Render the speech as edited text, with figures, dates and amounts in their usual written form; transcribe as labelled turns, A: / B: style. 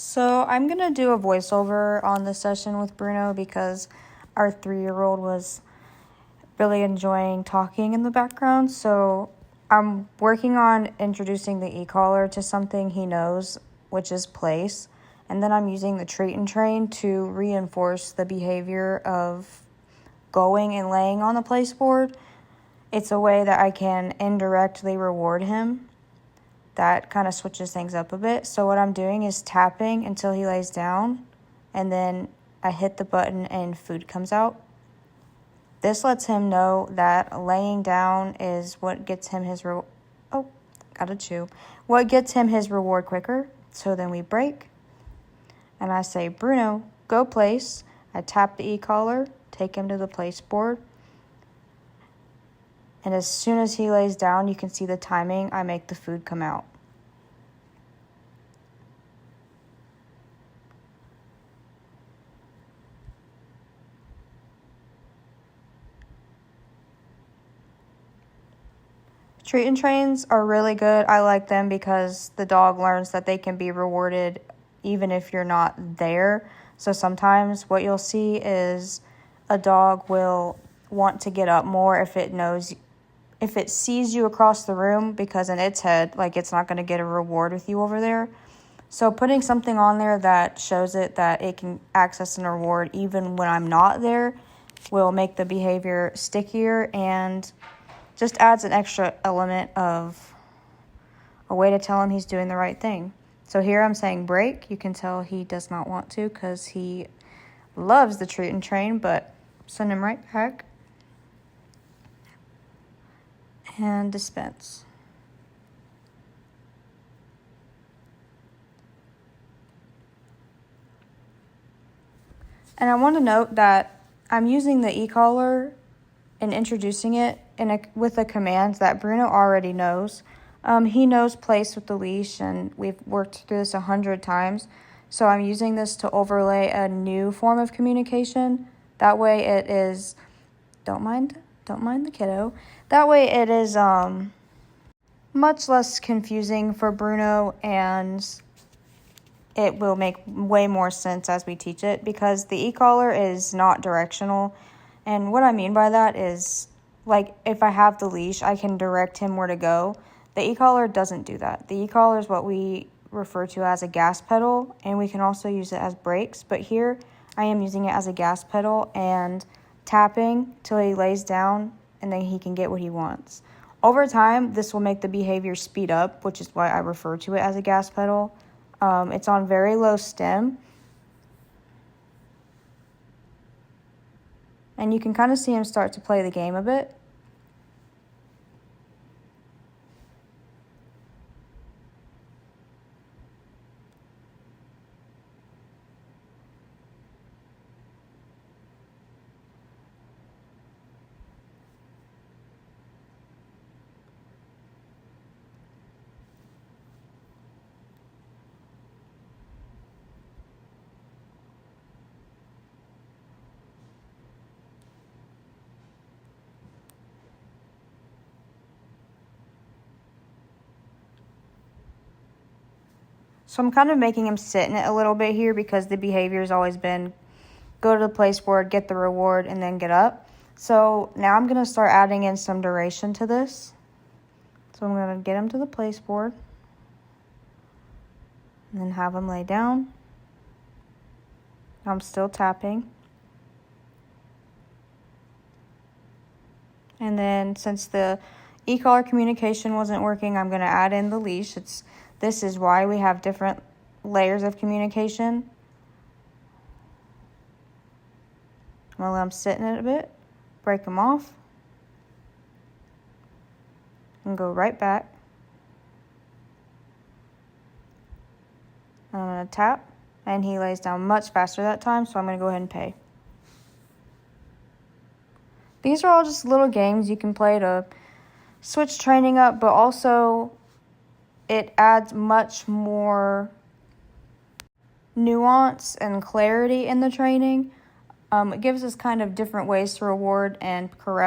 A: So I'm going to do a voiceover on this session with Bruno because our 3-year-old was really enjoying talking in the background. So I'm working on introducing the e-collar to something he knows, which is place. And then I'm using the treat and train to reinforce the behavior of going and laying on the place board. It's a way that I can indirectly reward him. That kind of switches things up a bit. So what I'm doing is tapping until he lays down, and then I hit the button and food comes out. This lets him know that laying down is what gets him his what gets him his reward quicker. So then we break, and I say, Bruno, go place. I tap the e-collar, take him to the place board, and as soon as he lays down, you can see the timing, I make the food come out. Treat and trains are really good. I like them because the dog learns that they can be rewarded even if you're not there. So sometimes what you'll see is a dog will want to get up more if it sees you across the room, because in its head, like, it's not going to get a reward with you over there. So putting something on there that shows it that it can access a reward even when I'm not there will make the behavior stickier and just adds an extra element of a way to tell him he's doing the right thing. So here I'm saying break. You can tell he does not want to because he loves the treat and train, but send him right back. And dispense. And I want to note that I'm using the e-collar and introducing it with a command that Bruno already knows. He knows place with the leash, and we've worked through this 100 times. So I'm using this to overlay a new form of communication. That way it is, don't mind the kiddo. That way it is much less confusing for Bruno, and it will make way more sense as we teach it, because the e-collar is not directional. And what I mean by that is, like, if I have the leash, I can direct him where to go. The e-collar doesn't do that. The e-collar is what we refer to as a gas pedal, and we can also use it as brakes. But here, I am using it as a gas pedal and tapping till he lays down, and then he can get what he wants. Over time, this will make the behavior speed up, which is why I refer to it as a gas pedal. It's on very low stem. And you can kind of see him start to play the game a bit. So I'm kind of making him sit in it a little bit here, because the behavior has always been go to the place board, get the reward, and then get up. So now I'm going to start adding in some duration to this. So I'm going to get him to the place board and then have him lay down. I'm still tapping. And then since the e-collar communication wasn't working, I'm going to add in the leash. This is why we have different layers of communication. I'm going to let him sit in it a bit, break him off, and go right back. I'm going to tap, and he lays down much faster that time, so I'm going to go ahead and pay. These are all just little games you can play to switch training up, but also it adds much more nuance and clarity in the training. It gives us kind of different ways to reward and correct.